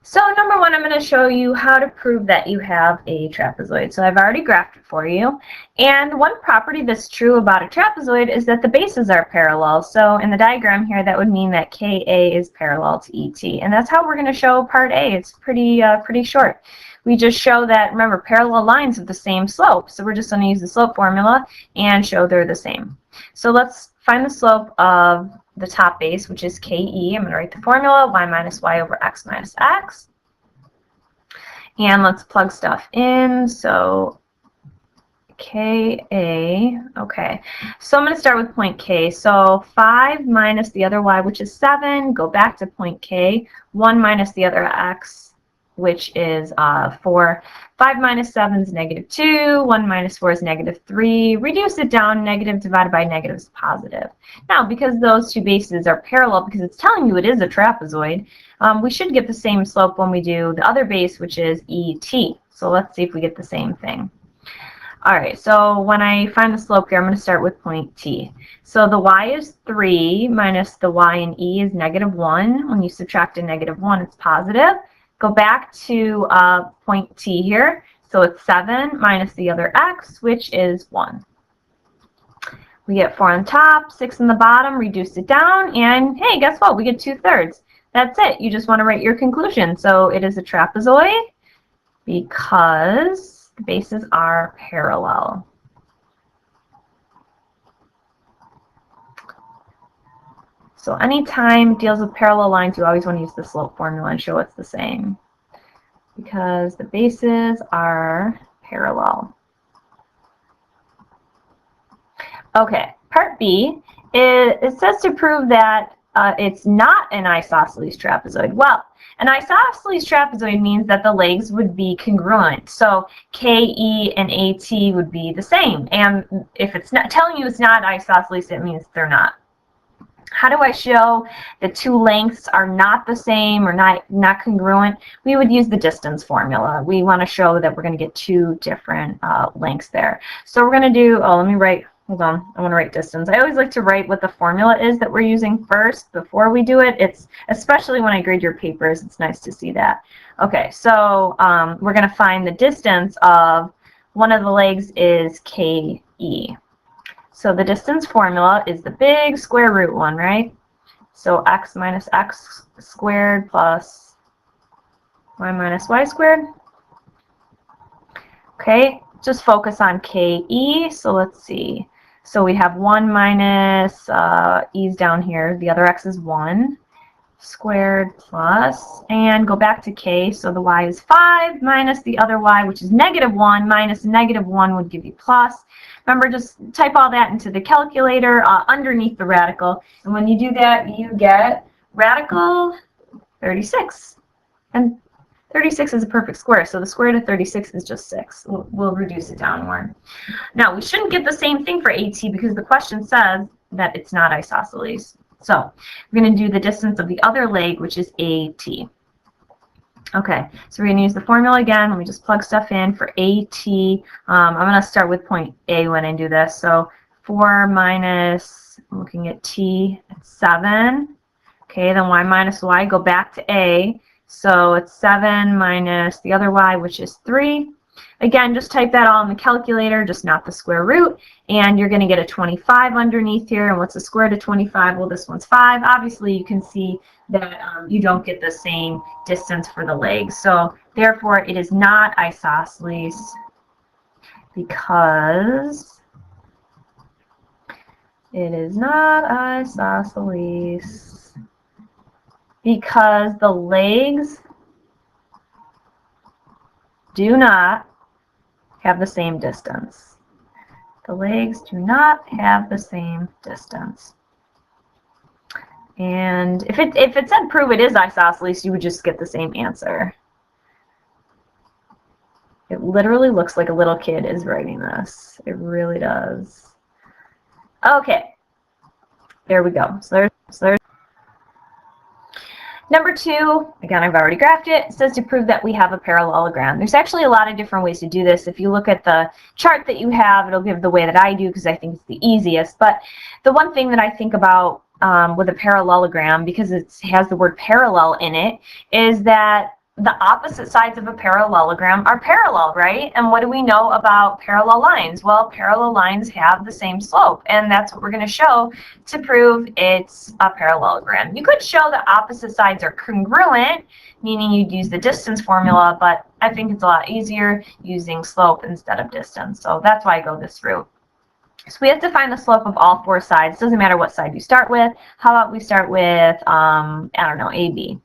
So number one, I'm going to show you how to prove that you have a trapezoid. So I've already graphed it for you. And one property that's true about a trapezoid is that the bases are parallel. So in the diagram here, that would mean that KA is parallel to ET. And that's how we're going to show part A. It's pretty short. We just show that, remember, parallel lines have the same slope. So we're just going to use the slope formula and show they're the same. So let's find the slope of the top base, which is KE. I'm going to write the formula, y minus y over x minus x. And let's plug stuff in. So KA, okay. So I'm going to start with point K. So 5 minus the other y, which is 7. Go back to point K. 1 minus the other x, which is 4. 5 minus 7 is negative 2. 1 minus 4 is negative 3. Reduce it down. Negative divided by negative is positive. Now, because those two bases are parallel, because it's telling you it is a trapezoid, we should get the same slope when we do the other base, which is ET. So let's see if we get the same thing. All right, so when I find the slope here, I'm going to start with point T. So the y is 3 minus the y in E is negative 1. When you subtract a negative 1, it's positive. Go back to point T here. So it's 7 minus the other x, which is 1. We get 4 on top, 6 on the bottom, reduce it down, and hey, guess what? We get 2/3. That's it. You just want to write your conclusion. So it is a trapezoid because the bases are parallel. So anytime it deals with parallel lines, you always want to use the slope formula and show it's the same because the bases are parallel. Okay, part B, it says to prove that it's not an isosceles trapezoid. Well, an isosceles trapezoid means that the legs would be congruent. So KE and AT would be the same. And if it's not telling you it's not isosceles, it means they're not. How do I show the two lengths are not the same or not congruent? We would use the distance formula. We want to show that we're going to get two different lengths there. So we're going to do, let me write, hold on, I want to write distance. I always like to write what the formula is that we're using first before we do it. It's especially when I grade your papers, it's nice to see that. Okay, so we're going to find the distance of one of the legs is KE. So the distance formula is the big square root one, right? So x minus x squared plus y minus y squared. Okay, just focus on KE. So let's see. So we have 1 minus e's down here. The other x is 1 squared plus, and go back to k. So the y is 5 minus the other y, which is negative 1, minus negative 1 would give you plus. Remember, just type all that into the calculator underneath the radical. And when you do that, you get radical 36. And 36 is a perfect square, so the square root of 36 is just 6. We'll reduce it downward. Now, we shouldn't get the same thing for AT because the question says that it's not isosceles. So we're going to do the distance of the other leg, which is AT. Okay, so we're going to use the formula again. Let me just plug stuff in for AT. I'm going to start with point A when I do this. So 4 minus, I'm looking at T, it's 7. Okay, then y minus y, go back to A. So it's 7 minus the other y, which is 3. Again, just type that all in the calculator, just not the square root, and you're going to get a 25 underneath here. And what's the square root of 25? Well, this one's 5. Obviously, you can see that you don't get the same distance for the legs. So therefore, it is not isosceles because it is not isosceles because the legs do not have the same distance. The legs do not have the same distance. And if it said prove it is isosceles, you would just get the same answer. It literally looks like a little kid is writing this. It really does. Okay, there we go. So there's number 2, again, I've already graphed it. It says to prove that we have a parallelogram. There's actually a lot of different ways to do this. If you look at the chart that you have, it'll give the way that I do because I think it's the easiest. But the one thing that I think about with a parallelogram, because it has the word parallel in it, is that the opposite sides of a parallelogram are parallel, right? And what do we know about parallel lines? Well, parallel lines have the same slope, and that's what we're going to show to prove it's a parallelogram. You could show the opposite sides are congruent, meaning you'd use the distance formula, but I think it's a lot easier using slope instead of distance. So that's why I go this route. So we have to find the slope of all four sides. Doesn't matter what side you start with. How about we start with, I don't know, AB.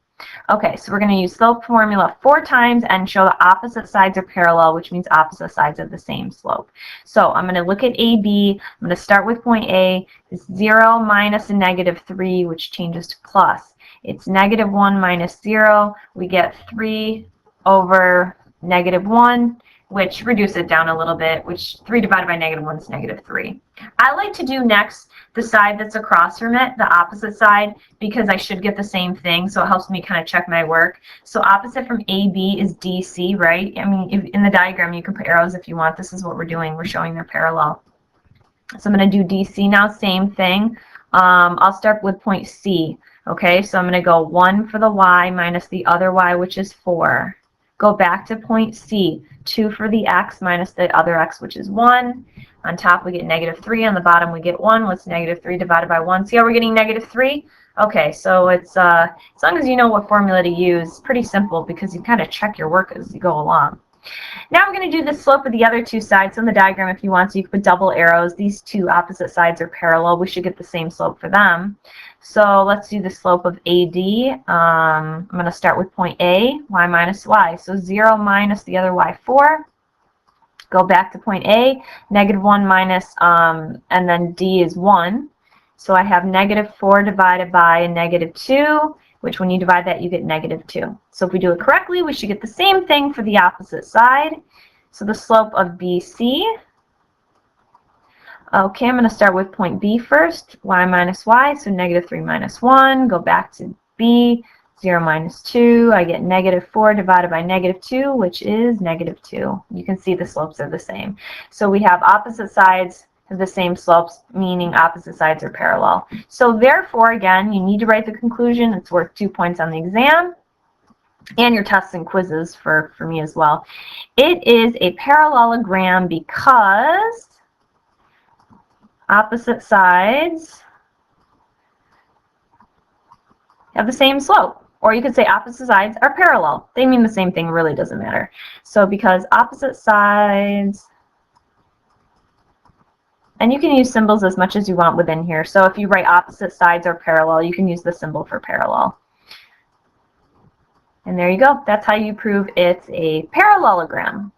Okay, so we're going to use slope formula 4 times and show the opposite sides are parallel, which means opposite sides have the same slope. So I'm going to look at AB. I'm going to start with point A. It's 0 minus a negative 3, which changes to plus. It's negative 1 minus 0. We get 3 over negative 1, which reduces it down a little bit, which 3 divided by negative 1 is negative 3. I like to do next the side that's across from it, the opposite side, because I should get the same thing, so it helps me kind of check my work. So opposite from AB is DC, right? I mean, in the diagram, you can put arrows if you want. This is what we're doing. We're showing they're parallel. So I'm going to do DC now, same thing. I'll start with point C. Okay, so I'm going to go 1 for the Y minus the other Y, which is 4. Go back to point C, 2 for the X minus the other X, which is 1. On top we get negative 3, on the bottom we get 1. What's negative 3 divided by 1? See how we're getting negative 3? Okay, so it's as long as you know what formula to use, pretty simple because you kind of check your work as you go along. Now we're going to do the slope of the other two sides. So in the diagram, if you want, so you can put double arrows. These two opposite sides are parallel. We should get the same slope for them. So let's do the slope of AD. I'm going to start with point A, y minus y. So 0 minus the other y, 4. Go back to point A, negative 1 minus, and then D is 1. So I have negative 4 divided by a negative 2, which when you divide that, you get negative 2. So if we do it correctly, we should get the same thing for the opposite side. So the slope of BC. Okay, I'm going to start with point B first, y minus y, so negative 3 minus 1. Go back to B, 0 minus 2. I get negative 4 divided by negative 2, which is negative 2. You can see the slopes are the same. So we have opposite sides have the same slopes, meaning opposite sides are parallel. So therefore, again, you need to write the conclusion. It's worth 2 points on the exam and your tests and quizzes for me as well. It is a parallelogram because opposite sides have the same slope. Or you could say opposite sides are parallel. They mean the same thing, really doesn't matter. So because opposite sides, and you can use symbols as much as you want within here. So if you write opposite sides are parallel, you can use the symbol for parallel. And there you go. That's how you prove it's a parallelogram.